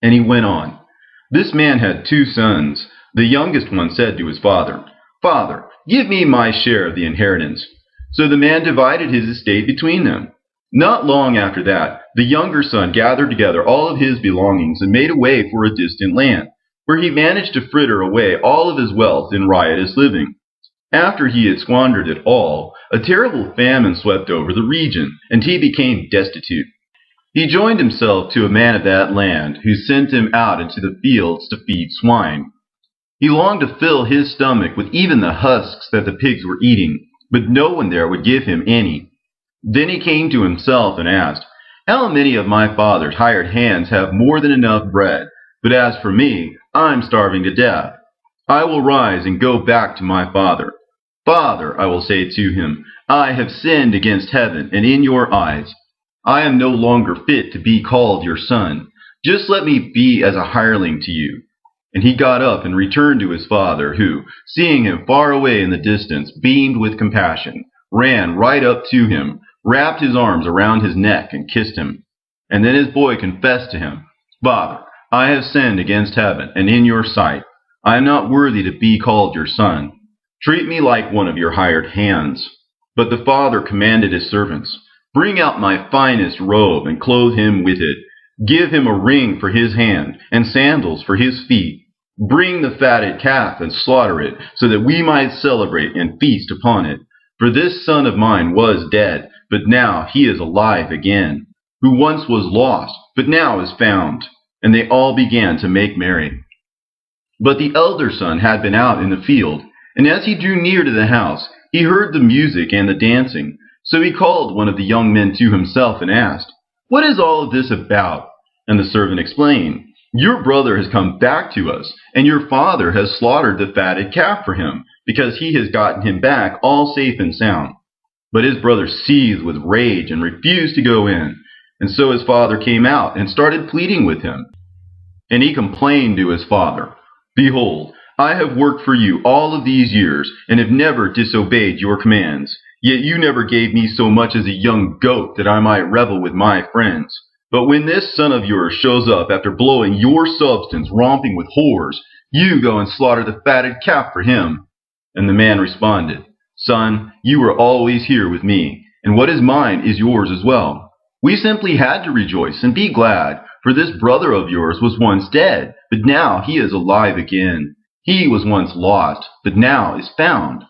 And he went on. This man had 2 sons. The youngest one said to his father, "Father, give me my share of the inheritance." So the man divided his estate between them. Not long after that, the younger son gathered together all of his belongings and made away for a distant land, where he managed to fritter away all of his wealth in riotous living. After he had squandered it all, a terrible famine swept over the region, and he became destitute. He joined himself to a man of that land, who sent him out into the fields to feed swine. He longed to fill his stomach with even the husks that the pigs were eating, but no one there would give him any. Then he came to himself and asked, "How many of my father's hired hands have more than enough bread? But as for me, I'm starving to death. I will rise and go back to my father. Father, I will say to him, I have sinned against heaven and in your eyes. I am no longer fit to be called your son. Just let me be as a hireling to you." And he got up and returned to his father, who, seeing him far away in the distance, beamed with compassion, ran right up to him, wrapped his arms around his neck, and kissed him. And then his boy confessed to him, "Father, I have sinned against heaven and in your sight. I am not worthy to be called your son. Treat me like one of your hired hands." But the father commanded his servants, "Bring out my finest robe and clothe him with it. Give him a ring for his hand and sandals for his feet. Bring the fatted calf and slaughter it, so that we might celebrate and feast upon it. For this son of mine was dead, but now he is alive again, who once was lost, but now is found." And they all began to make merry. But the elder son had been out in the field, and as he drew near to the house, he heard the music and the dancing. So he called one of the young men to himself and asked, "What is all of this about?" And the servant explained, "Your brother has come back to us, and your father has slaughtered the fatted calf for him, because he has gotten him back all safe and sound." But his brother seethed with rage and refused to go in. And so his father came out and started pleading with him. And he complained to his father, "Behold, I have worked for you all of these years, and have never disobeyed your commands. Yet you never gave me so much as a young goat that I might revel with my friends. But when this son of yours shows up after blowing your substance romping with whores, you go and slaughter the fatted calf for him." And the man responded, "Son, you were always here with me, and what is mine is yours as well. We simply had to rejoice and be glad, for this brother of yours was once dead, but now he is alive again. He was once lost, but now is found."